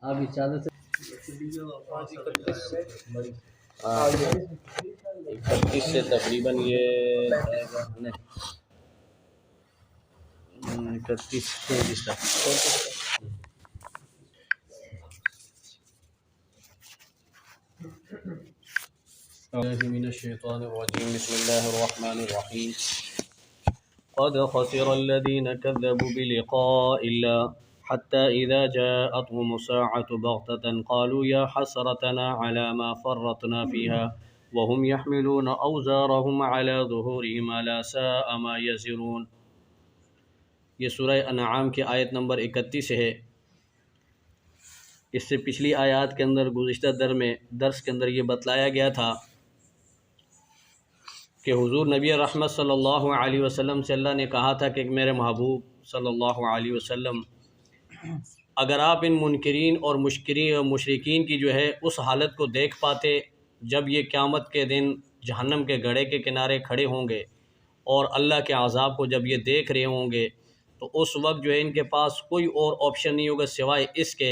آپ اجازت سے 31 سے تقریباً یہ جائے گا 31 من الشیطان الرجیم بسم اللہ الرحمن الرحیم قد خسر الذين كذبوا بلقاء الله حتى إذا جاءتهم الساعة بغتة قالوا يا حسرتنا على ما فرطنا فيها وهم يحملون أوزارهم على ظهورهم ألا ساء ما يزرون۔ یہ سورہ انعام کی آیت نمبر 31 ہے۔ اس سے پچھلی آیات کے اندر گزشتہ درس کے اندر یہ بتلایا گیا تھا کہ حضور نبی رحمت صلی اللہ علیہ وسلم سے اللہ نے کہا تھا کہ میرے محبوب صلی اللہ علیہ وسلم، اگر آپ ان منکرین اور مشرکین کی جو ہے اس حالت کو دیکھ پاتے جب یہ قیامت کے دن جہنم کے گڑھے کے کنارے کھڑے ہوں گے اور اللہ کے عذاب کو جب یہ دیکھ رہے ہوں گے تو اس وقت جو ہے ان کے پاس کوئی اور آپشن نہیں ہوگا سوائے اس کے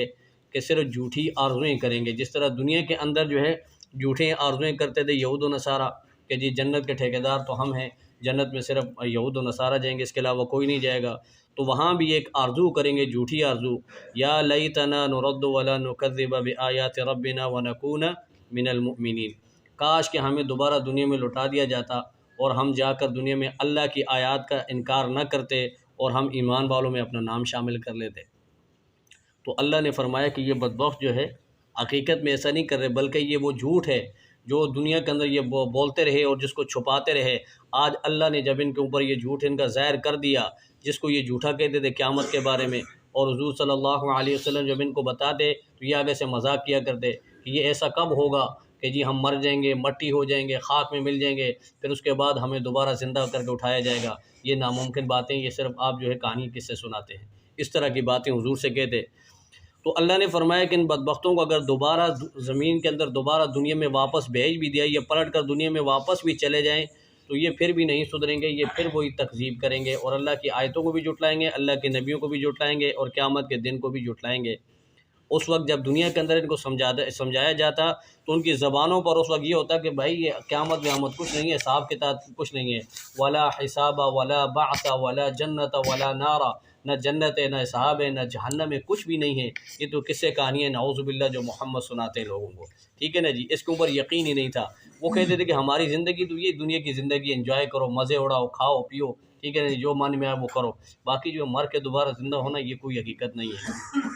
کہ صرف جھوٹی آرزویں کریں گے۔ جس طرح دنیا کے اندر جو ہے جھوٹی آرزویں کرتے تھے یہود و نصارہ کہ جی جنت کے ٹھیکیدار تو ہم ہیں، جنت میں صرف یہود و نصارہ جائیں گے، اس کے علاوہ کوئی نہیں جائے گا، تو وہاں بھی ایک آرزو کریں گے، جھوٹی آرزو، یا لیتنا نرد ولا نکذب بآیات ربنا ونکون من المؤمنین، کاش کہ ہمیں دوبارہ دنیا میں لوٹا دیا جاتا اور ہم جا کر دنیا میں اللہ کی آیات کا انکار نہ کرتے اور ہم ایمان والوں میں اپنا نام شامل کر لیتے۔ تو اللہ نے فرمایا کہ یہ بدبخت جو ہے حقیقت میں ایسا نہیں کر رہے، بلکہ یہ وہ جھوٹ ہے جو دنیا کے اندر یہ بولتے رہے اور جس کو چھپاتے رہے۔ آج اللہ نے جب ان کے اوپر یہ جھوٹ ان کا ظاہر کر دیا، جس کو یہ جھوٹا کہتے تھے قیامت کے بارے میں، اور حضور صلی اللہ علیہ وسلم جب ان کو بتاتے تو یہ آگے سے مذاق کیا کرتے کہ یہ ایسا کب ہوگا کہ جی ہم مر جائیں گے، مٹی ہو جائیں گے، خاک میں مل جائیں گے، پھر اس کے بعد ہمیں دوبارہ زندہ کر کے اٹھایا جائے گا، یہ ناممکن باتیں، یہ صرف آپ جو ہے کہانی کس سے سناتے ہیں، اس طرح کی باتیں حضور سے کہتے۔ تو اللہ نے فرمایا کہ ان بدبختوں کو اگر دوبارہ زمین کے اندر دوبارہ دنیا میں واپس بھیج بھی دیا، یہ پلٹ کر دنیا میں واپس بھی چلے جائیں تو یہ پھر بھی نہیں سدھریں گے، یہ پھر وہی تکذیب کریں گے اور اللہ کی آیتوں کو بھی جھٹلائیں گے، اللہ کے نبیوں کو بھی جھٹلائیں گے اور قیامت کے دن کو بھی جھٹلائیں گے۔ اس وقت جب دنیا کے اندر ان کو سمجھایا جاتا تو ان کی زبانوں پر اس وقت یہ ہوتا کہ بھائی یہ قیامت ویامت کچھ نہیں ہے، حساب کتاب کچھ نہیں ہے، ولا حساب ولا بعث ولا جنت ولا نار، نہ جنت ہے، نہ حساب ہے، نہ جہنم ہے، کچھ بھی نہیں ہے، یہ تو قصے کہانی ہے نعوذ باللہ جو محمد سناتے ہیں لوگوں کو، ٹھیک ہے نا جی۔ اس کے اوپر یقین ہی نہیں تھا، وہ کہتے تھے کہ ہماری زندگی تو یہ دنیا کی زندگی، انجوائے کرو، مزے اڑاؤ، کھاؤ پیو، ٹھیک ہے نا جی، جو من میں آئے وہ کرو، باقی جو مر کے دوبارہ زندہ ہونا یہ کوئی حقیقت نہیں ہے۔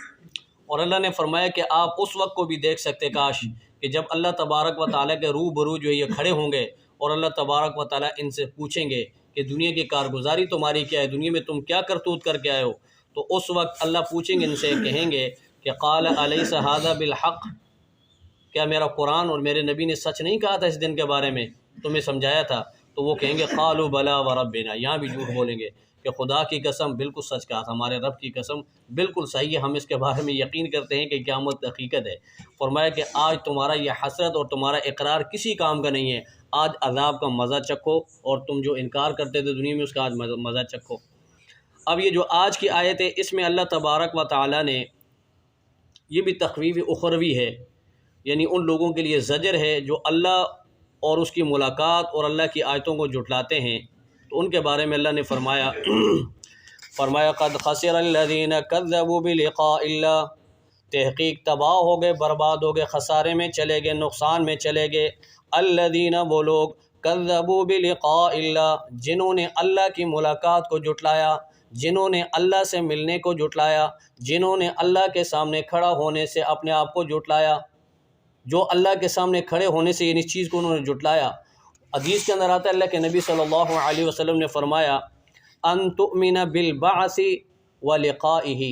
اور اللہ نے فرمایا کہ آپ اس وقت کو بھی دیکھ سکتے کاش کہ جب اللہ تبارک و تعالیٰ کے روبرو جو ہے یہ کھڑے ہوں گے اور اللہ تبارک و تعالیٰ ان سے پوچھیں گے کہ دنیا کی کارگزاری تمہاری کیا ہے، دنیا میں تم کیا کرتوت کر کے آئے ہو، تو اس وقت اللہ پوچھیں گے ان سے، کہیں گے کہ قال الیس ھذا بالحق، کیا میرا قرآن اور میرے نبی نے سچ نہیں کہا تھا اس دن کے بارے میں، تمہیں سمجھایا تھا؟ تو وہ کہیں گے قالوا بلا وربنا، یہاں بھی جھوٹ بولیں گے کہ خدا کی قسم بالکل سچ کہا تھا، ہمارے رب کی قسم بالکل صحیح ہے، ہم اس کے بارے میں یقین کرتے ہیں کہ قیامت حقیقت ہے۔ فرمایا کہ آج تمہارا یہ حسرت اور تمہارا اقرار کسی کام کا نہیں ہے، آج عذاب کا مزہ چکھو اور تم جو انکار کرتے تھے دنیا میں اس کا آج مزہ چکھو۔ اب یہ جو آج کی آیت ہے اس میں اللہ تبارک و تعالیٰ نے یہ بھی تخویف اخروی ہے، یعنی ان لوگوں کے لیے زجر ہے جو اللہ اور اس کی ملاقات اور اللہ کی آیتوں کو جھٹلاتے ہیں، تو ان کے بارے میں اللہ نے فرمایا قد خسر الذین کذبوا بلقاء اللہ، تحقیق تباہ ہو گئے، برباد ہو گئے، خسارے میں چلے گئے، نقصان میں چلے گئے، الذین وہ لوگ کذبوا بلقاء اللہ جنہوں نے اللہ کی ملاقات کو جھٹلایا، جنہوں نے اللہ سے ملنے کو جھٹلایا، جنہوں نے اللہ کے سامنے کھڑا ہونے سے اپنے آپ کو جھٹلایا، جو اللہ کے سامنے کھڑے ہونے سے اس چیز کو انہوں نے جھٹلایا۔ حدیث کے اندر آتا ہے اللہ کے نبی صلی اللہ علیہ وسلم نے فرمایا ان تؤمن بالبعث ولقائہ،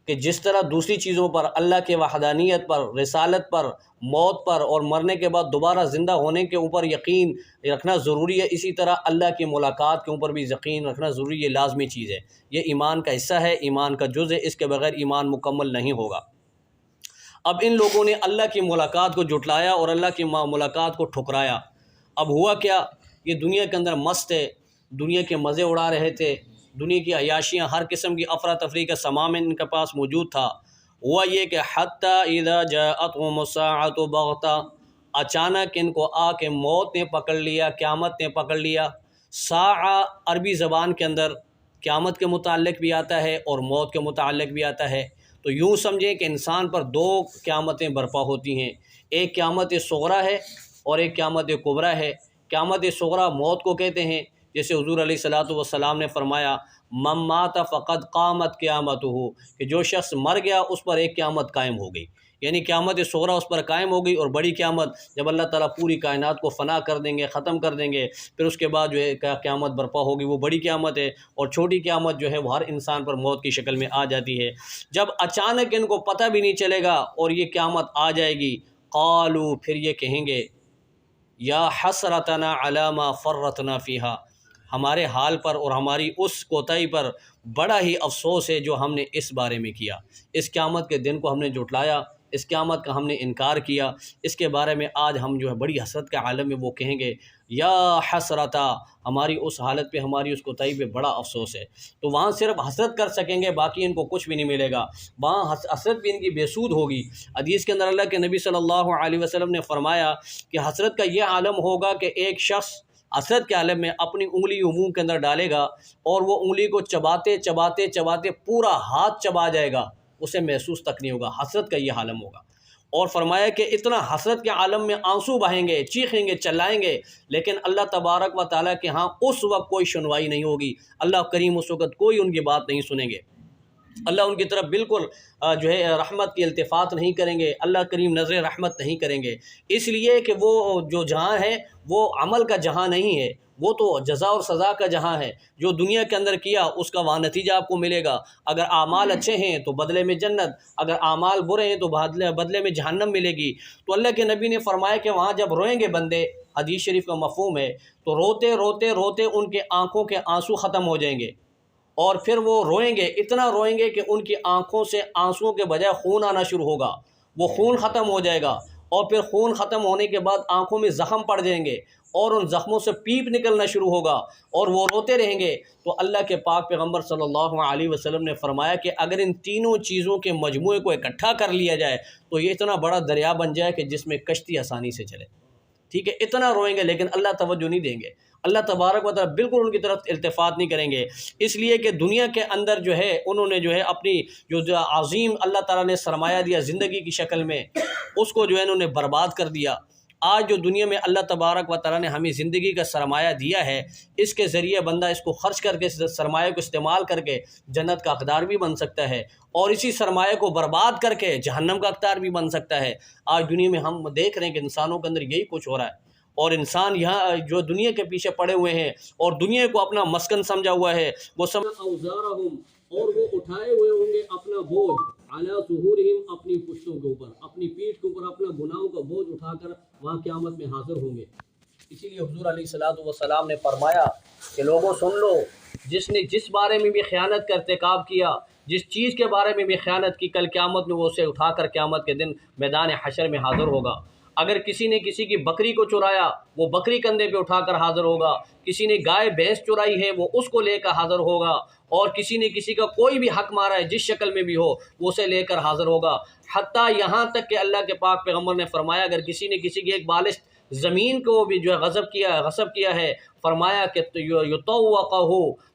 کہ جس طرح دوسری چیزوں پر اللہ کے وحدانیت پر، رسالت پر، موت پر اور مرنے کے بعد دوبارہ زندہ ہونے کے اوپر یقین رکھنا ضروری ہے، اسی طرح اللہ کی ملاقات کے اوپر بھی یقین رکھنا ضروری ہے، یہ لازمی چیز ہے، یہ ایمان کا حصہ ہے، ایمان کا جز ہے، اس کے بغیر ایمان مکمل نہیں ہوگا۔ اب ان لوگوں نے اللہ کی ملاقات کو جھٹلایا اور اللہ کی ملاقات کو ٹھکرایا۔ اب ہوا کیا، یہ دنیا کے اندر مست ہے، دنیا کے مزے اڑا رہے تھے، دنیا کی عیاشیاں، ہر قسم کی افراتفری کا سامان ان کے پاس موجود تھا، ہوا یہ کہ حتیٰ اذا جاءتهم الساعة بغتہ، اچانک ان کو آ کے موت نے پکڑ لیا، قیامت نے پکڑ لیا۔ ساعہ عربی زبان کے اندر قیامت کے متعلق بھی آتا ہے اور موت کے متعلق بھی آتا ہے۔ تو یوں سمجھیں کہ انسان پر دو قیامتیں برپا ہوتی ہیں، ایک قیامت صغریٰ ہے اور ایک قیامت کبریٰ ہے۔ قیامت صغریٰ موت کو کہتے ہیں، جیسے حضور علیہ الصلاۃ والسلام نے فرمایا من مات فقد قامت قیامتہ، کہ جو شخص مر گیا اس پر ایک قیامت قائم ہو گئی، یعنی قیامت صغریٰ اس پر قائم ہو گئی، اور بڑی قیامت جب اللہ تعالیٰ پوری کائنات کو فنا کر دیں گے، ختم کر دیں گے، پھر اس کے بعد جو ہے قیامت برپا ہوگی، وہ بڑی قیامت ہے۔ اور چھوٹی قیامت جو ہے وہ ہر انسان پر موت کی شکل میں آ جاتی ہے۔ جب اچانک ان کو پتہ بھی نہیں چلے گا اور یہ قیامت آ جائے گی، قالوا، پھر یہ کہیں گے یا حسرتنا علی ما فرطنا فیہا، ہمارے حال پر اور ہماری اس کوتاہی پر بڑا ہی افسوس ہے جو ہم نے اس بارے میں کیا، اس قیامت کے دن کو ہم نے جھٹلایا، اس قیامت کا ہم نے انکار کیا، اس کے بارے میں آج ہم جو ہے بڑی حسرت کے عالم میں وہ کہیں گے یا حسرتا، ہماری اس حالت پہ، ہماری اس کوتاہی پہ بڑا افسوس ہے۔ تو وہاں صرف حسرت کر سکیں گے، باقی ان کو کچھ بھی نہیں ملے گا، وہاں حسرت بھی ان کی بے سود ہوگی۔ حدیث کے اندر اللہ کے نبی صلی اللہ علیہ وسلم نے فرمایا کہ حسرت کا یہ عالم ہوگا کہ ایک شخص حسرت کے عالم میں اپنی انگلی منہ کے اندر ڈالے گا اور وہ انگلی کو چباتے چباتے چباتے پورا ہاتھ چبا جائے گا، اسے محسوس تک نہیں ہوگا۔ حسرت کا یہ عالم ہوگا۔ اور فرمایا کہ اتنا حسرت کے عالم میں آنسو بہائیں گے، چیخیں گے، چلائیں گے، لیکن اللہ تبارک و تعالیٰ کے ہاں اس وقت کوئی سنوائی نہیں ہوگی، اللہ کریم اس وقت کوئی ان کی بات نہیں سنیں گے، اللہ ان کی طرف بالکل جو ہے رحمت کی التفات نہیں کریں گے، اللہ کریم نظر رحمت نہیں کریں گے، اس لیے کہ وہ جو جہاں ہے وہ عمل کا جہاں نہیں ہے، وہ تو جزا اور سزا کا جہاں ہے۔ جو دنیا کے اندر کیا اس کا وہاں نتیجہ آپ کو ملے گا، اگر اعمال اچھے ہیں تو بدلے میں جنت، اگر اعمال برے ہیں تو بدلے میں جہنم ملے گی۔ تو اللہ کے نبی نے فرمایا کہ وہاں جب روئیں گے بندے، حدیث شریف کا مفہوم ہے، تو روتے روتے روتے ان کے آنکھوں کے آنسو ختم ہو جائیں گے، اور پھر وہ روئیں گے، اتنا روئیں گے کہ ان کی آنکھوں سے آنسوؤں کے بجائے خون آنا شروع ہوگا، وہ خون ختم ہو جائے گا، اور پھر خون ختم ہونے کے بعد آنکھوں میں زخم پڑ جائیں گے اور ان زخموں سے پیپ نکلنا شروع ہوگا اور وہ روتے رہیں گے۔ تو اللہ کے پاک پیغمبر صلی اللہ علیہ وسلم نے فرمایا کہ اگر ان تینوں چیزوں کے مجموعے کو اکٹھا کر لیا جائے تو یہ اتنا بڑا دریا بن جائے کہ جس میں کشتی آسانی سے چلے، ٹھیک ہے، اتنا روئیں گے، لیکن اللہ توجہ نہیں دیں گے، اللہ تبارک و تعالیٰ بالکل ان کی طرف التفات نہیں کریں گے، اس لیے کہ دنیا کے اندر جو ہے انہوں نے جو ہے اپنی جو عظیم اللہ تعالیٰ نے سرمایہ دیا زندگی کی شکل میں، اس کو جو ہے انہوں نے برباد کر دیا۔ آج جو دنیا میں اللہ تبارک و تعالیٰ نے ہمیں زندگی کا سرمایہ دیا ہے، اس کے ذریعے بندہ اس کو خرچ کر کے، سرمایہ کو استعمال کر کے جنت کا حقدار بھی بن سکتا ہے، اور اسی سرمایہ کو برباد کر کے جہنم کا حقدار بھی بن سکتا ہے۔ آج دنیا میں ہم دیکھ رہے ہیں کہ انسانوں کے اندر یہی کچھ ہو رہا ہے، اور انسان یہاں جو دنیا کے پیچھے پڑے ہوئے ہیں اور دنیا کو اپنا مسکن سمجھا ہوا ہے، وہ اوزارہم، اور وہ اٹھائے ہوئے ہوں گے اپنا بوجھ، علی ظہورہم، اپنی پشتوں کے اوپر، اپنی پیٹھ کے اوپر اپنا گناہوں کا بوجھ اٹھا کر وہاں قیامت میں حاضر ہوں گے۔ اسی لیے حضور علیہ الصلوۃ والسلام نے فرمایا کہ لوگوں سن لو، جس نے جس بارے میں بھی خیانت کا ارتکاب کیا، جس چیز کے بارے میں بھی خیانت کی، کل قیامت میں وہ اسے اٹھا کر قیامت کے دن میدان حشر میں حاضر ہوگا۔ اگر کسی نے کسی کی بکری کو چرایا، وہ بکری کندھے پہ اٹھا کر حاضر ہوگا، کسی نے گائے بھینس چرائی ہے وہ اس کو لے کر حاضر ہوگا، اور کسی نے کسی کا کوئی بھی حق مارا ہے جس شکل میں بھی ہو وہ اسے لے کر حاضر ہوگا، حتیٰ یہاں تک کہ اللہ کے پاک پیغمبر نے فرمایا اگر کسی نے کسی کی ایک بالشت زمین کو بھی جو ہے غصب کیا ہے، فرمایا کہ یطوقہ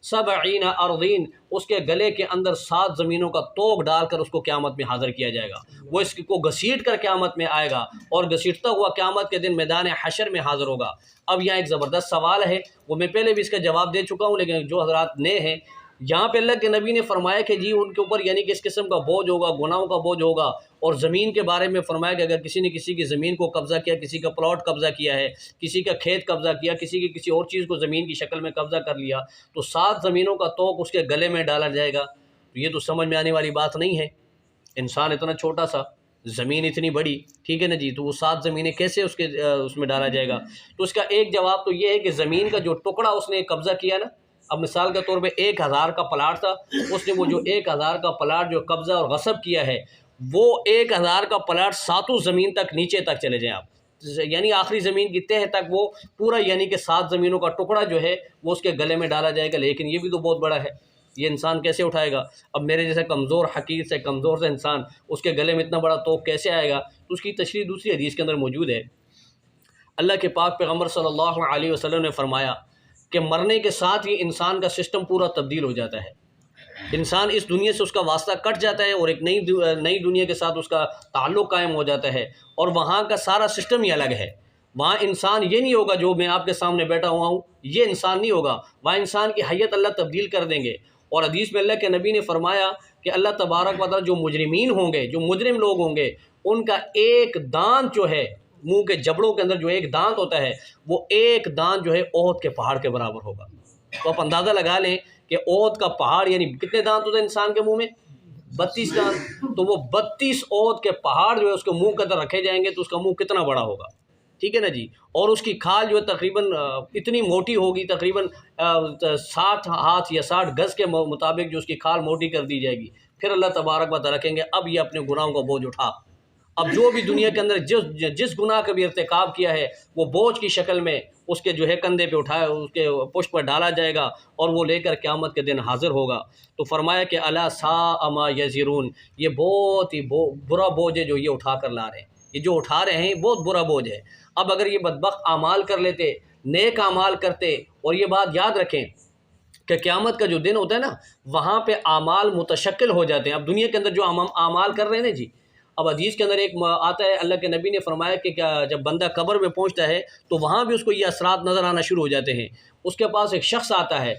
70 ارضین، اس کے گلے کے اندر 7 زمینوں کا توق ڈال کر اس کو قیامت میں حاضر کیا جائے گا، وہ اس کو گھسیٹ کر قیامت میں آئے گا اور گھسیٹتا ہوا قیامت کے دن میدان حشر میں حاضر ہوگا۔ اب یہاں ایک زبردست سوال ہے، وہ میں پہلے بھی اس کا جواب دے چکا ہوں، لیکن جو حضرات نئے ہیں، یہاں پہ اللہ کے نبی نے فرمایا کہ جی ان کے اوپر یعنی کہ اس قسم کا بوجھ ہوگا، گناہوں کا بوجھ ہوگا، اور زمین کے بارے میں فرمایا کہ اگر کسی نے کسی کی زمین کو قبضہ کیا، کسی کا پلاٹ قبضہ کیا ہے، کسی کا کھیت قبضہ کیا، کسی کی کسی اور چیز کو زمین کی شکل میں قبضہ کر لیا، تو 7 زمینوں کا توق اس کے گلے میں ڈالا جائے گا۔ تو یہ تو سمجھ میں آنے والی بات نہیں ہے، انسان اتنا چھوٹا سا، زمین اتنی بڑی، ٹھیک ہے نا جی، تو وہ 7 زمینیں کیسے اس میں ڈالا جائے گا؟ تو اس کا ایک جواب تو یہ ہے کہ زمین کا جو ٹکڑا اس نے قبضہ کیا نا، اب مثال کے طور پہ 1000 کا پلاٹ تھا، اس نے وہ جو 1000 کا پلاٹ جو قبضہ اور غصب کیا ہے، وہ 1000 کا پلاٹ 7 زمین تک نیچے تک چلے جائیں آپ، یعنی آخری زمین کی تہ تک وہ پورا، یعنی کہ 7 زمینوں کا ٹکڑا جو ہے وہ اس کے گلے میں ڈالا جائے گا، لیکن یہ بھی تو بہت بڑا ہے۔ یہ انسان کیسے اٹھائے گا؟ اب میرے جیسے کمزور حقیر سے کمزور سے انسان اس کے گلے میں اتنا بڑا توق کیسے آئے گا؟ تو اس کی تشریح دوسری حدیث کے اندر موجود ہے۔ اللہ کے پاک پیغمبر صلی اللہ علیہ وسلم نے فرمایا کہ مرنے کے ساتھ ہی انسان کا سسٹم پورا تبدیل ہو جاتا ہے، انسان اس دنیا سے اس کا واسطہ کٹ جاتا ہے اور ایک نئی دنیا کے ساتھ اس کا تعلق قائم ہو جاتا ہے، اور وہاں کا سارا سسٹم ہی الگ ہے۔ وہاں انسان یہ نہیں ہوگا جو میں آپ کے سامنے بیٹھا ہوا ہوں، یہ انسان نہیں ہوگا، وہاں انسان کی حیت اللہ تبدیل کر دیں گے۔ اور حدیث میں اللہ کے نبی نے فرمایا کہ اللہ تبارک و تعالیٰ جو مجرمین ہوں گے، جو مجرم لوگ ہوں گے، ان کا ایک دانت جو ہے منہ کے جبڑوں کے اندر جو ایک دانت ہوتا ہے، وہ ایک دانت جو ہے احد کے پہاڑ کے برابر ہوگا۔ تو آپ اندازہ لگا لیں کہ احد کا پہاڑ یعنی کتنے دانت ہوتے ہیں انسان کے منہ میں؟ 32 دانت۔ تو وہ 32 احد کے پہاڑ جو ہے اس کے منہ کے اندر رکھے جائیں گے تو اس کا منہ کتنا بڑا ہوگا، ٹھیک ہے نا جی؟ اور اس کی کھال جو ہے تقریباً اتنی موٹی ہوگی، تقریباً 60 ہاتھ یا 60 گز کے مطابق جو اس کی کھال موٹی کر دی جائے گی۔ پھر اللہ تبارک و تعالیٰ رکھیں گے اب یہ اپنے گناہوں کا بوجھ اٹھا۔ اب جو بھی دنیا کے اندر جس گناہ کا بھی ارتکاب کیا ہے وہ بوجھ کی شکل میں اس کے جو ہے کندھے پہ اٹھایا، اس کے پشت پر ڈالا جائے گا اور وہ لے کر قیامت کے دن حاضر ہوگا۔ تو فرمایا کہ الا ساء ما یزرون، یہ بہت ہی برا بوجھ ہے جو یہ اٹھا کر لا رہے ہیں، یہ جو اٹھا رہے ہیں بہت برا بوجھ ہے۔ اب اگر یہ بدبخت اعمال کر لیتے، نیک اعمال کرتے، اور یہ بات یاد رکھیں کہ قیامت کا جو دن ہوتا ہے نا، وہاں پہ اعمال متشکل ہو جاتے ہیں۔ اب دنیا کے اندر جو اعمال کر رہے ہیں نا جی، اب حدیث کے اندر ایک آتا ہے، اللہ کے نبی نے فرمایا کہ جب بندہ قبر میں پہنچتا ہے تو وہاں بھی اس کو یہ اثرات نظر آنا شروع ہو جاتے ہیں۔ اس کے پاس ایک شخص آتا ہے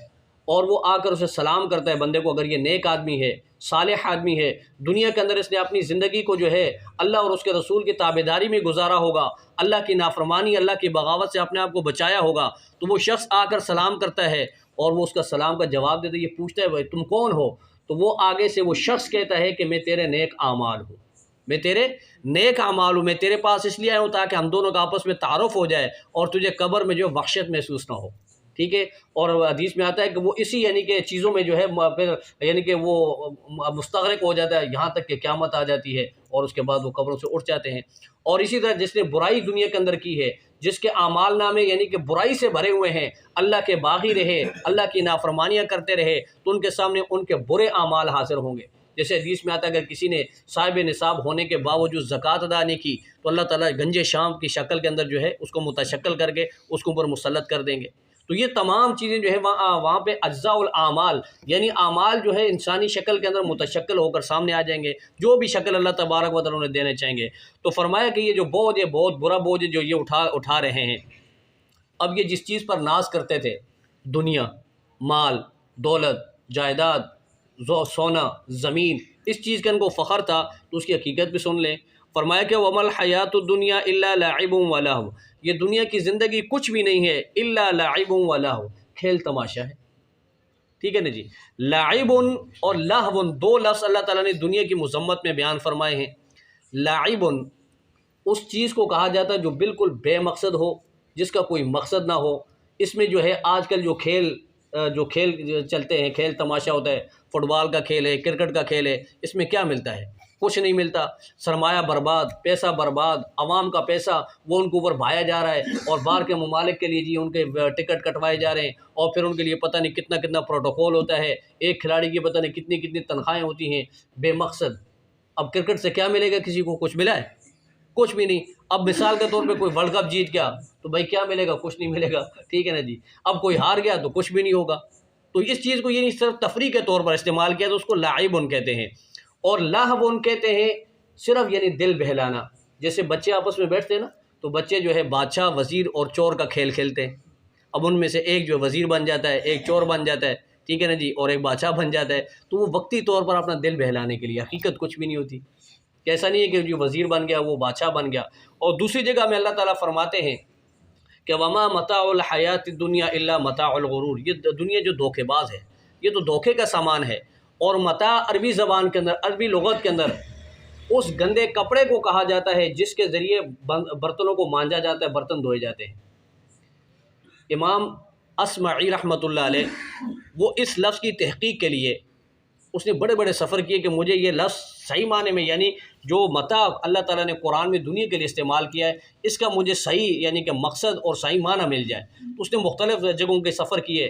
اور وہ آ کر اسے سلام کرتا ہے بندے کو، اگر یہ نیک آدمی ہے، صالح آدمی ہے، دنیا کے اندر اس نے اپنی زندگی کو جو ہے اللہ اور اس کے رسول کی تابعداری میں گزارا ہوگا، اللہ کی نافرمانی، اللہ کی بغاوت سے اپنے آپ کو بچایا ہوگا، تو وہ شخص آ کر سلام کرتا ہے اور وہ اس کا سلام کا جواب دیتا ہے، یہ پوچھتا ہے بھائی تم کون ہو؟ تو وہ آگے سے وہ شخص کہتا ہے کہ میں تیرے نیک اعمال ہوں، میں تیرے نیک اعمال ہوں، میں تیرے پاس اس لیے آیا ہوں تاکہ ہم دونوں کا آپس میں تعارف ہو جائے اور تجھے قبر میں جو وحشت محسوس نہ ہو، ٹھیک ہے؟ اور حدیث میں آتا ہے کہ وہ اسی یعنی کہ چیزوں میں جو ہے پھر یعنی کہ وہ مستغرق ہو جاتا ہے یہاں تک کہ قیامت آ جاتی ہے اور اس کے بعد وہ قبروں سے اٹھ جاتے ہیں۔ اور اسی طرح جس نے برائی دنیا کے اندر کی ہے، جس کے اعمال نامے یعنی کہ برائی سے بھرے ہوئے ہیں، اللہ کے باغی رہے، اللہ کی نافرمانیاں کرتے رہے، تو ان کے سامنے ان کے برے اعمال حاضر ہوں گے۔ جیسے حدیث میں آتا ہے اگر کسی نے صاحب نصاب ہونے کے باوجود زکوٰۃ ادا نہیں کی تو اللہ تعالیٰ گنج شام کی شکل کے اندر جو ہے اس کو متشکل کر کے اس کے اوپر مسلط کر دیں گے۔ تو یہ تمام چیزیں جو ہے وہاں پہ اجزاء الاعمال یعنی اعمال جو ہے انسانی شکل کے اندر متشکل ہو کر سامنے آ جائیں گے، جو بھی شکل اللہ تبارک و تعالیٰ نے دینے چاہیں گے۔ تو فرمایا کہ یہ جو بوجھ ہے بہت برا بوجھ ہے جو یہ اٹھا رہے ہیں۔ اب یہ جس چیز پر ناز کرتے تھے، دنیا، مال، دولت، جائیداد، سونا، زمین، اس چیز کا ان کو فخر تھا، تو اس کی حقیقت بھی سن لیں۔ فرمایا کہ وَمَا الْحَيَاةُ الدُّنْيَا إِلَّا لَعِبٌ وَلَهْوٌ، یہ دنیا کی زندگی کچھ بھی نہیں ہے، إِلَّا لَعِبٌ وَلَهْوٌ، کھیل تماشا ہے، ٹھیک ہے نا جی؟ لعب اور لہو دو لفظ اللہ تعالیٰ نے دنیا کی مذمت میں بیان فرمائے ہیں۔ لعب اس چیز کو کہا جاتا ہے جو بالکل بے مقصد ہو، جس کا کوئی مقصد نہ ہو۔ اس میں جو ہے آج کل جو کھیل چلتے ہیں، کھیل تماشا ہوتا ہے، فٹ بال کا کھیل ہے، کرکٹ کا کھیل ہے، اس میں کیا ملتا ہے؟ کچھ نہیں ملتا، سرمایہ برباد، پیسہ برباد، عوام کا پیسہ وہ ان کے اوپر بھایا جا رہا ہے، اور باہر کے ممالک کے لیے جی ان کے ٹکٹ کٹوائے جا رہے ہیں، اور پھر ان کے لیے پتہ نہیں کتنا کتنا پروٹوکول ہوتا ہے، ایک کھلاڑی کی پتہ نہیں کتنی کتنی تنخواہیں ہوتی ہیں، بے مقصد۔ اب کرکٹ سے کیا ملے گا؟ کسی کو کچھ ملا ہے؟ کچھ بھی نہیں۔ اب مثال کے طور پہ کوئی ورلڈ کپ جیت گیا تو بھائی کیا ملے گا؟ کچھ نہیں ملے گا، ٹھیک ہے نا جی؟ اب کوئی ہار گیا تو کچھ بھی نہیں ہوگا۔ تو اس چیز کو یہ نہیں صرف تفریح کے طور پر استعمال کیا تو اس کو لعب کہتے ہیں، اور لہو کہتے ہیں صرف یعنی دل بہلانا۔ جیسے بچے آپس میں بیٹھتے ہیں نا، تو بچے جو ہے بادشاہ، وزیر اور چور کا کھیل کھیلتے ہیں۔ اب ان میں سے ایک جو وزیر بن جاتا ہے، ایک چور بن جاتا ہے، ٹھیک ہے نا جی، اور ایک بادشاہ بن جاتا ہے، تو وہ وقتی طور پر اپنا دل بہلانے کے لیے، حقیقت کچھ بھی نہیں ہوتی۔ ایسا نہیں ہے کہ جو وزیر بن گیا وہ بادشاہ بن گیا۔ اور دوسری جگہ میں اللہ تعالیٰ فرماتے ہیں کہ وما متاع الحیات الدنیا الا متاع الغرور، یہ دنیا جو دھوکے باز ہے، یہ تو دھوکے کا سامان ہے۔ اور متاع عربی زبان کے اندر، عربی لغت کے اندر اس گندے کپڑے کو کہا جاتا ہے جس کے ذریعے برتنوں کو مانجا جاتا ہے، برتن دھوئے جاتے ہیں۔ امام اصمعی رحمۃ اللہ علیہ وہ اس لفظ کی تحقیق کے لیے اس نے بڑے بڑے سفر کیے کہ مجھے یہ لفظ صحیح معنی میں یعنی جو متاع اللہ تعالیٰ نے قرآن میں دنیا کے لیے استعمال کیا ہے اس کا مجھے صحیح یعنی کہ مقصد اور صحیح معنی مل جائے۔ اس نے مختلف جگہوں کے سفر کیے،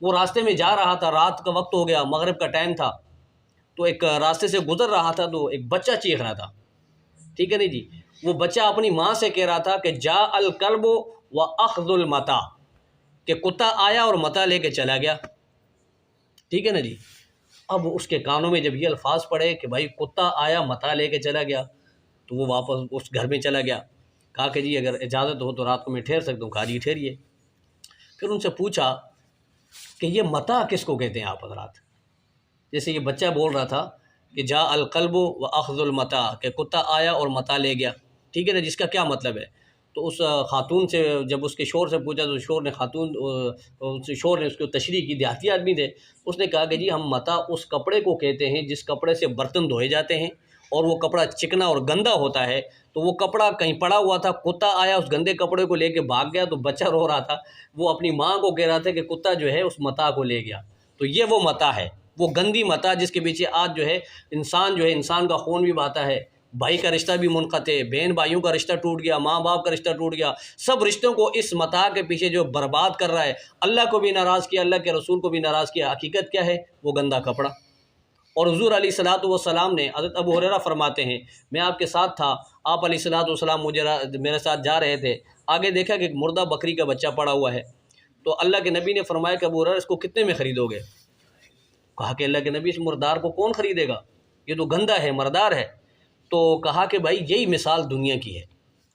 وہ راستے میں جا رہا تھا، رات کا وقت ہو گیا، مغرب کا ٹائم تھا، تو ایک راستے سے گزر رہا تھا تو ایک بچہ چیخ رہا تھا، ٹھیک ہے نا جی. وہ بچہ اپنی ماں سے کہہ رہا تھا کہ جا الکلب و اخذ المتا، کہ کتا آیا اور متا لے کے چلا گیا، ٹھیک ہے نا جی. اب اس کے کانوں میں جب یہ الفاظ پڑے کہ بھائی کتا آیا متا لے کے چلا گیا، تو وہ واپس اس گھر میں چلا گیا. کہا کہ جی اگر اجازت ہو تو رات کو میں ٹھہر سکتا ہوں. کہا جی ٹھہریے. پھر ان سے پوچھا کہ یہ متا کس کو کہتے ہیں آپ حضرات؟ جیسے یہ بچہ بول رہا تھا کہ جا القلب و اخذ المتا، کہ کتا آیا اور متا لے گیا، ٹھیک ہے نا، جس کا کیا مطلب ہے؟ تو اس خاتون سے جب اس کے شور سے پوچھا تو شور نے اس کو تشریح کی، دیہاتی آدمی تھے. اس نے کہا کہ جی ہم متا اس کپڑے کو کہتے ہیں جس کپڑے سے برتن دھوئے جاتے ہیں اور وہ کپڑا چکنا اور گندا ہوتا ہے. تو وہ کپڑا کہیں پڑا ہوا تھا، کتا آیا اس گندے کپڑے کو لے کے بھاگ گیا، تو بچہ رو رہا تھا، وہ اپنی ماں کو کہہ رہا تھا کہ کتا جو ہے اس متا کو لے گیا. تو یہ وہ متا ہے، وہ گندی متا جس کے پیچھے آج جو ہے انسان کا خون بھی بہتا ہے، بھائی کا رشتہ بھی منقطع، بہن بھائیوں کا رشتہ ٹوٹ گیا، ماں باپ کا رشتہ ٹوٹ گیا، سب رشتوں کو اس متا کے پیچھے جو برباد کر رہا ہے. اللہ کو بھی ناراض کیا، اللہ کے رسول کو بھی ناراض کیا. حقیقت کیا ہے؟ وہ گندا کپڑا. اور حضور علیہ الصلوۃ والسلام نے، حضرت ابو ہریرہ فرماتے ہیں میں آپ کے ساتھ تھا، آپ علیہ الصلوۃ والسلام میرے ساتھ جا رہے تھے، آگے دیکھا کہ ایک مردہ بکری کا بچہ پڑا ہوا ہے. تو اللہ کے نبی نے فرمایا کہ ابو ہریرہ اس کو کتنے میں خریدو گے؟ کہا کہ اللہ کے نبی اس مردار کو کون خریدے گا، یہ تو گندا ہے، مردار ہے. تو کہا کہ بھائی یہی مثال دنیا کی ہے،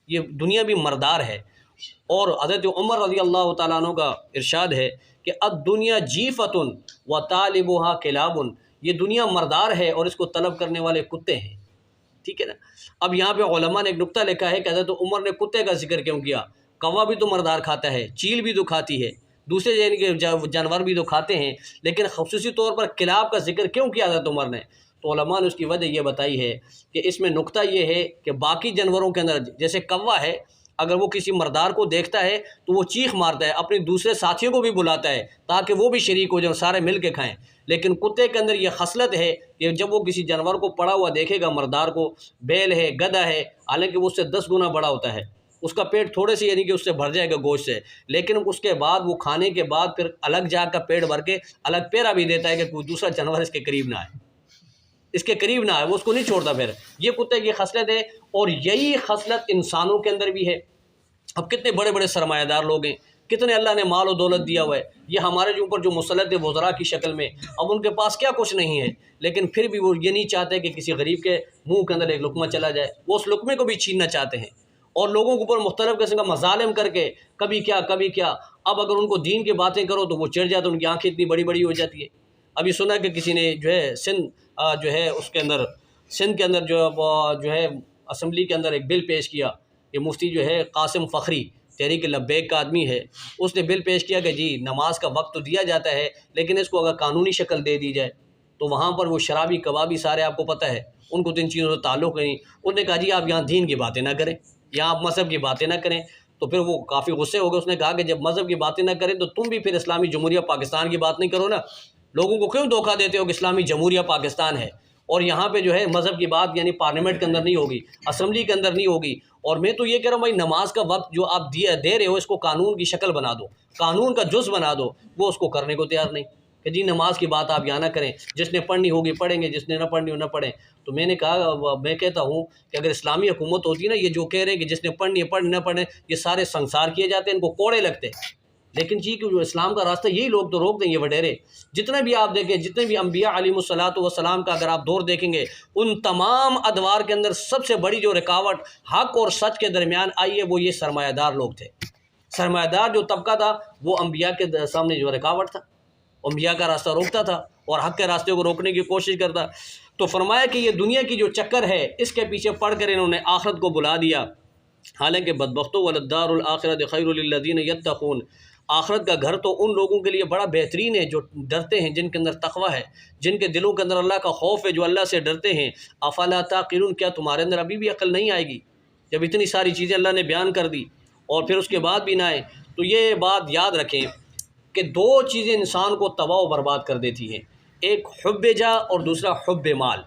یہ دنیا بھی مردار ہے. اور حضرت عمر رضی اللہ تعالیٰ عنہ کا ارشاد ہے کہ الدنیا جیفۃ و طالبها کلاب، یہ دنیا مردار ہے اور اس کو طلب کرنے والے کتے ہیں، ٹھیک ہے نا. اب یہاں پہ علماء نے ایک نقطہ لکھا ہے کہ حضرت عمر نے کتے کا ذکر کیوں کیا؟ کوا بھی تو مردار کھاتا ہے، چیل بھی تو کھاتی ہے، دوسرے یعنی کہ جانور بھی تو کھاتے ہیں، لیکن خصوصی طور پر کلاب کا ذکر کیوں کیا حضرت عمر نے؟ تو علماء نے اس کی وجہ یہ بتائی ہے کہ اس میں نقطہ یہ ہے کہ باقی جانوروں کے اندر جیسے کوا ہے، اگر وہ کسی مردار کو دیکھتا ہے تو وہ چیخ مارتا ہے، اپنے دوسرے ساتھیوں کو بھی بلاتا ہے تاکہ وہ بھی شریک ہو جائیں، سارے مل کے کھائیں. لیکن کتے کے اندر یہ خصلت ہے کہ جب وہ کسی جانور کو پڑا ہوا دیکھے گا، مردار کو، بیل ہے، گدھا ہے، حالانکہ وہ اس سے 10 گنا بڑا ہوتا ہے، اس کا پیٹ تھوڑے سے یعنی کہ اس سے بھر جائے گا گوشت سے، لیکن اس کے بعد وہ کھانے کے بعد پھر الگ جا کر پیٹ بھر کے الگ پیرا بھی دیتا ہے کہ کوئی دوسرا جانور اس کے قریب نہ آئے، اس کے قریب نہ آئے، وہ اس کو نہیں چھوڑتا. پھر یہ کتے کی خصلت ہے، اور یہی خصلت انسانوں کے اندر بھی ہے. اب کتنے بڑے بڑے سرمایہ دار لوگ ہیں، کتنے اللہ نے مال و دولت دیا ہوا ہے، یہ ہمارے جو اوپر جو مسلط وزراء کی شکل میں، اب ان کے پاس کیا کچھ نہیں ہے، لیکن پھر بھی وہ یہ نہیں چاہتے کہ کسی غریب کے منہ کے اندر ایک لقمہ چلا جائے، وہ اس لقمے کو بھی چھیننا چاہتے ہیں، اور لوگوں کے اوپر مختلف قسم کا مظالم کر کے کبھی کیا. اب اگر ان کو دین کی باتیں کرو تو وہ چڑھ جاتے، ان کی آنکھیں اتنی بڑی بڑی ہو جاتی ہے. ابھی سنا کہ کسی نے جو ہے سندھ کے اندر جو ہے اسمبلی کے اندر ایک بل پیش کیا. یہ مفتی جو ہے قاسم فخری تحریک لبیک کا آدمی ہے، اس نے بل پیش کیا کہ جی نماز کا وقت تو دیا جاتا ہے، لیکن اس کو اگر قانونی شکل دے دی جائے تو وہاں پر وہ شرابی کبابی سارے آپ کو پتہ ہے، ان کو تو ان چیزوں سے تعلق نہیں. انہوں نے کہا جی آپ یہاں دین کی باتیں نہ کریں، یہاں آپ مذہب کی باتیں نہ کریں. تو پھر وہ کافی غصے ہو گئے، اس نے کہا کہ جب مذہب کی باتیں نہ کریں تو تم بھی پھر اسلامی جمہوریہ پاکستان کی بات نہیں کرو نا، لوگوں کو کیوں دھوکہ دیتے ہو کہ اسلامی جمہوریہ پاکستان ہے اور یہاں پہ جو ہے مذہب کی بات یعنی پارلیمنٹ کے اندر نہیں ہوگی، اسمبلی کے اندر نہیں ہوگی. اور میں تو یہ کہہ رہا ہوں بھائی نماز کا وقت جو آپ دے رہے ہو اس کو قانون کی شکل بنا دو، قانون کا جز بنا دو. وہ اس کو کرنے کو تیار نہیں کہ جی نماز کی بات آپ یہاں نہ کریں، جس نے پڑھنی ہوگی پڑھیں گے، جس نے نہ پڑھنی ہو نہ پڑھیں. تو میں نے کہا، میں کہتا ہوں کہ اگر اسلامی حکومت ہوتی نا، یہ جو کہہ رہے ہیں کہ جس نے پڑھنی ہے پڑھ نہ پڑھیں، یہ سارے سنسار کیے جاتے ہیں، ان کو کوڑے لگتے. لیکن جی کہ جو اسلام کا راستہ یہی لوگ تو روک دیں، یہ وڈیرے جتنے بھی آپ دیکھیں، جتنے بھی انبیاء علیہ الصلوۃ والسلام کا اگر آپ دور دیکھیں گے، ان تمام ادوار کے اندر سب سے بڑی جو رکاوٹ حق اور سچ کے درمیان آئی ہے وہ یہ سرمایہ دار لوگ تھے. سرمایہ دار جو طبقہ تھا وہ انبیاء کے سامنے جو رکاوٹ تھا، انبیاء کا راستہ روکتا تھا اور حق کے راستے کو روکنے کی کوشش کرتا. تو فرمایا کہ یہ دنیا کی جو چکر ہے اس کے پیچھے پڑھ کر انہوں نے آخرت کو بلا دیا. حالانکہ بدبختو وللدار الآخرۃ خیر للذین یتقون، آخرت کا گھر تو ان لوگوں کے لیے بڑا بہترین ہے جو ڈرتے ہیں، جن کے اندر تقوی ہے، جن کے دلوں کے اندر اللہ کا خوف ہے، جو اللہ سے ڈرتے ہیں. افلا تعقلون، کیا تمہارے اندر ابھی بھی عقل نہیں آئے گی جب اتنی ساری چیزیں اللہ نے بیان کر دی اور پھر اس کے بعد بھی نہ آئے؟ تو یہ بات یاد رکھیں کہ دو چیزیں انسان کو تباہ و برباد کر دیتی ہیں، ایک حب جا اور دوسرا حب مال.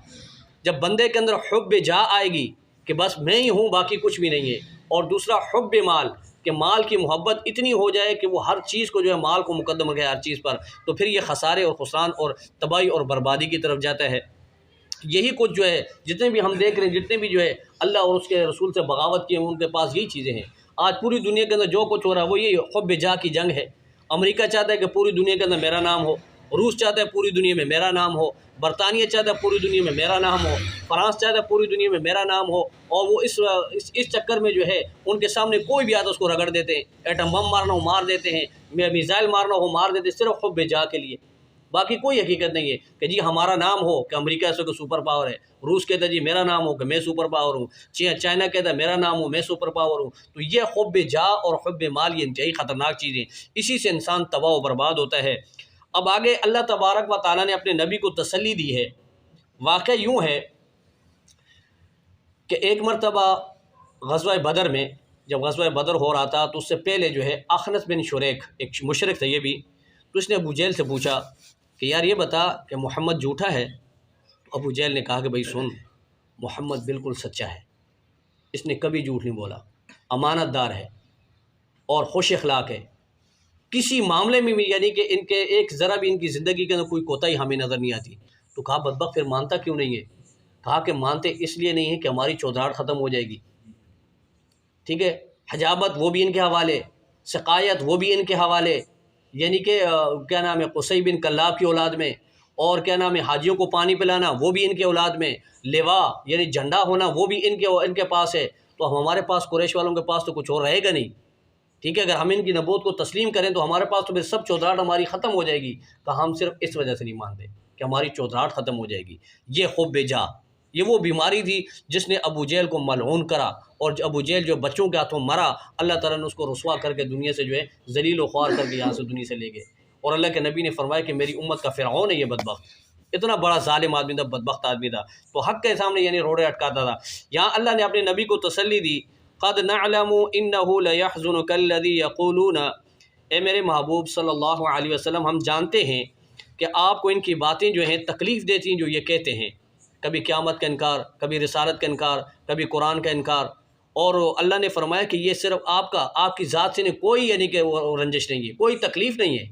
جب بندے کے اندر حب جا آئے گی کہ بس میں ہی ہوں باقی کچھ بھی نہیں ہے، اور دوسرا حب مال کہ مال کی محبت اتنی ہو جائے کہ وہ ہر چیز کو جو ہے مال کو مقدم رکھے ہر چیز پر، تو پھر یہ خسارے اور خسران اور تباہی اور بربادی کی طرف جاتا ہے۔ یہی کچھ جو ہے جتنے بھی ہم دیکھ رہے ہیں، جتنے بھی جو ہے اللہ اور اس کے رسول سے بغاوت کی ہیں، ان کے پاس یہی چیزیں ہیں۔ آج پوری دنیا کے اندر جو کچھ ہو رہا ہے وہ یہی حب جاہ کی جنگ ہے۔ امریکہ چاہتا ہے کہ پوری دنیا کے اندر میرا نام ہو، روس چاہتا ہے پوری دنیا میں میرا نام ہو، برطانیہ چاہتا ہے پوری دنیا میں میرا نام ہو، فرانس چاہتا ہے پوری دنیا میں میرا نام ہو، اور وہ اس چکر میں جو ہے ان کے سامنے کوئی بھی آتا اس کو رگڑ دیتے ہیں۔ ایٹم بم مارنا ہو مار دیتے ہیں، میزائل مارنا ہو مار دیتے ہیں، صرف حب جاہ کے لیے۔ باقی کوئی حقیقت نہیں ہے کہ جی ہمارا نام ہو کہ امریکہ ایسا کوئی سپر پاور ہے، روس کہتا ہے جی میرا نام ہو کہ میں سپر پاور ہوں، چائنا کہتا ہے میرا نام ہو میں سپر پاور ہوں۔ تو یہ حب جاہ اور حب مال یہ انتہائی خطرناک چیزیں، اسی سے انسان تباہ و برباد ہوتا ہے۔ اب آگے اللہ تبارک و تعالیٰ نے اپنے نبی کو تسلی دی ہے۔ واقعہ یوں ہے کہ ایک مرتبہ غزوہ بدر میں جب غزوہ بدر ہو رہا تھا تو اس سے پہلے جو ہے اخنس بن شریک ایک مشرک تھا یہ بھی، تو اس نے ابو جہل سے پوچھا کہ یار یہ بتا کہ محمد جھوٹا ہے؟ تو ابو جہل نے کہا کہ بھائی سن، محمد بالکل سچا ہے، اس نے کبھی جھوٹ نہیں بولا، امانت دار ہے اور خوش اخلاق ہے، کسی معاملے میں بھی یعنی کہ ان کے ایک ذرا بھی ان کی زندگی کے اندر کوئی کوتاہی ہمیں نظر نہیں آتی۔ تو کہا بدبخت پھر مانتا کیوں نہیں ہے؟ کہا کہ مانتے اس لیے نہیں ہے کہ ہماری چودراہٹ ختم ہو جائے گی، ٹھیک ہے، حجابت وہ بھی ان کے حوالے، سقایت وہ بھی ان کے حوالے، یعنی کہ کیا نام ہے قصی بن کلاب کی اولاد میں، اور کیا نام ہے حاجیوں کو پانی پلانا وہ بھی ان کے اولاد میں، لوا یعنی جھنڈا ہونا وہ بھی ان کے پاس ہے۔ تو ہمارے پاس قریش والوں کے پاس تو کچھ اور رہے گا نہیں، ٹھیک ہے، اگر ہم ان کی نبوت کو تسلیم کریں تو ہمارے پاس تو پھر سب چودراہٹ ہماری ختم ہو جائے گی۔ کہ ہم صرف اس وجہ سے نہیں مانتے کہ ہماری چودراہٹ ختم ہو جائے گی۔ یہ حب جاہ، یہ وہ بیماری تھی جس نے ابو جہل کو ملعون کرا، اور ابو جہل جو بچوں کے ہاتھوں مرا، اللہ تعالیٰ نے اس کو رسوا کر کے دنیا سے جو ہے ذلیل و خوار کر کے یہاں سے دنیا سے لے گئے۔ اور اللہ کے نبی نے فرمایا کہ میری امت کا فرعون ہے یہ بدبخت، اتنا بڑا ظالم آدمی تھا، بدبخت آدمی تھا، تو حق کے سامنے یعنی روڑے اٹکاتا تھا۔ یہاں اللہ نے اپنے نبی کو تسلی دی، قد نعلم انه ليحزنك الذي يقولون، اے میرے محبوب صلی اللہ علیہ وسلم ہم جانتے ہیں کہ آپ کو ان کی باتیں جو ہیں تکلیف دیتی ہیں جو یہ کہتے ہیں، کبھی قیامت کا انکار، کبھی رسالت کا انکار، کبھی قرآن کا انکار۔ اور اللہ نے فرمایا کہ یہ صرف آپ کی ذات سے نہیں، کوئی یعنی کہ وہ رنجش نہیں ہے، کوئی تکلیف نہیں ہے۔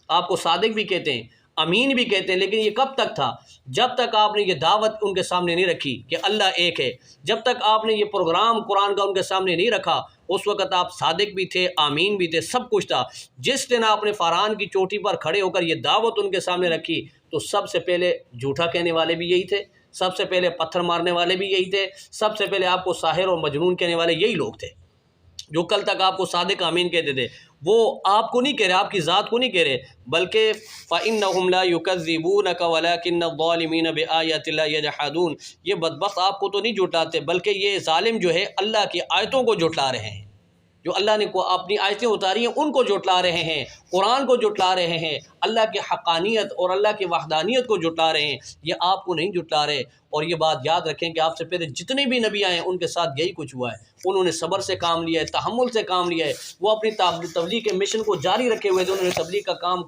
آپ کو صادق بھی کہتے ہیں، امین بھی کہتے ہیں، لیکن یہ کب تک تھا؟ جب تک آپ نے یہ دعوت ان کے سامنے نہیں رکھی کہ اللہ ایک ہے، جب تک آپ نے یہ پروگرام قرآن کا ان کے سامنے نہیں رکھا، اس وقت آپ صادق بھی تھے، آمین بھی تھے، سب کچھ تھا۔ جس دن آپ نے فاران کی چوٹی پر کھڑے ہو کر یہ دعوت ان کے سامنے رکھی تو سب سے پہلے جھوٹا کہنے والے بھی یہی تھے، سب سے پہلے پتھر مارنے والے بھی یہی تھے، سب سے پہلے آپ کو ساحر اور مجنون کہنے والے یہی لوگ تھے، جو کل تک آپ کو صادق آمین کہتے تھے۔ وہ آپ کو نہیں کہہ رہے، آپ کی ذات کو نہیں کہہ رہے، بلکہ فَإِنَّهُمْ لَا يُكَذِّبُونَكَ وَلَكِنَّ الظَّالِمِينَ بِآيَاتِ اللَّهِ يَجْحَدُونَ، یہ بدبخت آپ کو تو نہیں جھٹلاتے بلکہ یہ ظالم جو ہے اللہ کی آیتوں کو جھٹلا رہے ہیں، جو اللہ نے اپنی آیتیں اتاری ہیں ان کو جھٹلا رہے ہیں، قرآن کو جھٹلا رہے ہیں، اللہ کی حقانیت اور اللہ کی وحدانیت کو جھٹلا رہے ہیں، یہ آپ کو نہیں جھٹلا رہے۔ اور یہ بات یاد رکھیں کہ آپ سے پہلے جتنے بھی نبی آئے ہیں ان کے ساتھ یہی کچھ ہوا ہے، انہوں نے صبر سے کام لیا ہے، تحمل سے کام لیا ہے، وہ اپنی تبلیغ کے مشن کو جاری رکھے ہوئے تھے، انہوں نے تبلیغ کا کام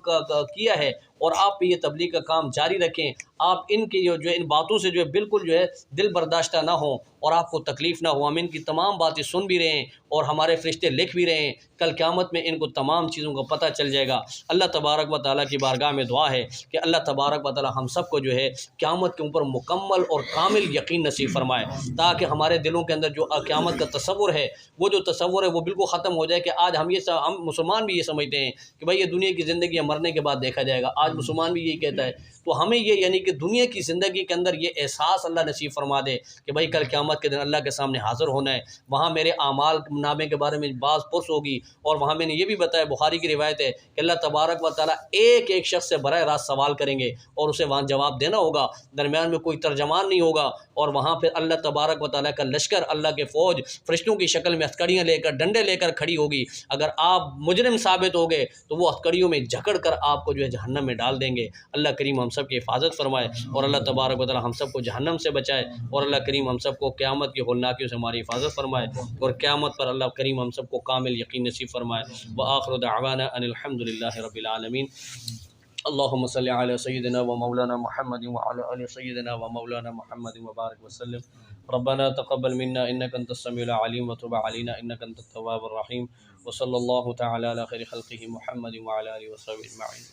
کیا ہے، اور آپ بھی یہ تبلیغ کا کام جاری رکھیں۔ آپ ان کی جو ان باتوں سے جو ہے بالکل جو ہے دل برداشتہ نہ ہوں اور آپ کو تکلیف نہ ہو۔ ہم ان کی تمام باتیں سن بھی رہے ہیں اور ہمارے فرشتے لکھ بھی رہے ہیں، کل قیامت میں ان کو تمام چیزوں کا پتہ چل جائے گا۔ اللہ تبارک و تعالیٰ کی بارگاہ میں دعا ہے کہ اللہ تبارک و تعالیٰ ہم سب کو جو ہے قیامت کے اوپر مکمل اور کامل یقین نصیب فرمائے، تاکہ ہمارے دلوں کے اندر جو قیامت کا تصور ہے، وہ جو تصور ہے وہ بالکل ختم ہو جائے کہ آج ہم مسلمان بھی یہ سمجھتے ہیں کہ بھائی یہ دنیا کی زندگی مرنے کے بعد دیکھا جائے گا، آج مسلمان بھی یہی کہتا ہے۔ تو ہمیں یہ یعنی کہ دنیا کی زندگی کے اندر یہ احساس اللہ نصیب فرما دے کہ بھائی کل قیامت کے دن اللہ کے سامنے حاضر ہونا ہے، وہاں میرے اعمال نامے کے بارے میں بعض پرس ہوگی، اور وہاں میں نے یہ بھی بتایا، بخاری کی روایت ہے کہ اللہ تبارک و تعالیٰ ایک ایک شخص سے براہ راست سوال کریں گے اور اسے وہاں جواب دینا ہوگا، درمیان میں کوئی ترجمان نہیں ہوگا، اور وہاں پھر اللہ تبارک و تعالیٰ کا لشکر، اللہ کے فوج فرشتوں کی شکل میں ہتھکڑیاں لے کر ڈنڈے لے کر کھڑی ہوگی۔ اگر آپ مجرم ثابت ہو گئے تو وہ ہتھکڑیوں میں جھکڑ کر آپ کو جو ہے جہنم میں ڈال دیں گے۔ اللہ کریم ہم سب کی حفاظت فرمائے، اور اللہ تبارک و تعالیٰ ہم سب کو جہنم سے بچائے، اور اللہ کریم ہم سب کو قیامت کی ہولناکیوں سے ہماری حفاظت فرمائے، اور قیامت پر اللہ کریم ہم سب کو کامل یقین نصیب فرمائے۔ وآخر دعوانا ان الحمد للہ رب العالمین۔ اللہم صلی علی سیدنا و مولانا محمد وعلی آل سیدنا و مولانا محمد وبارک وسلم۔ ربنا تقبل منا إنك أنت السميع العليم وتب علينا إنك أنت التواب الرحيم وصلى الله تعالى على خير خلقه محمد وعلى آله وصحبه أجمعين.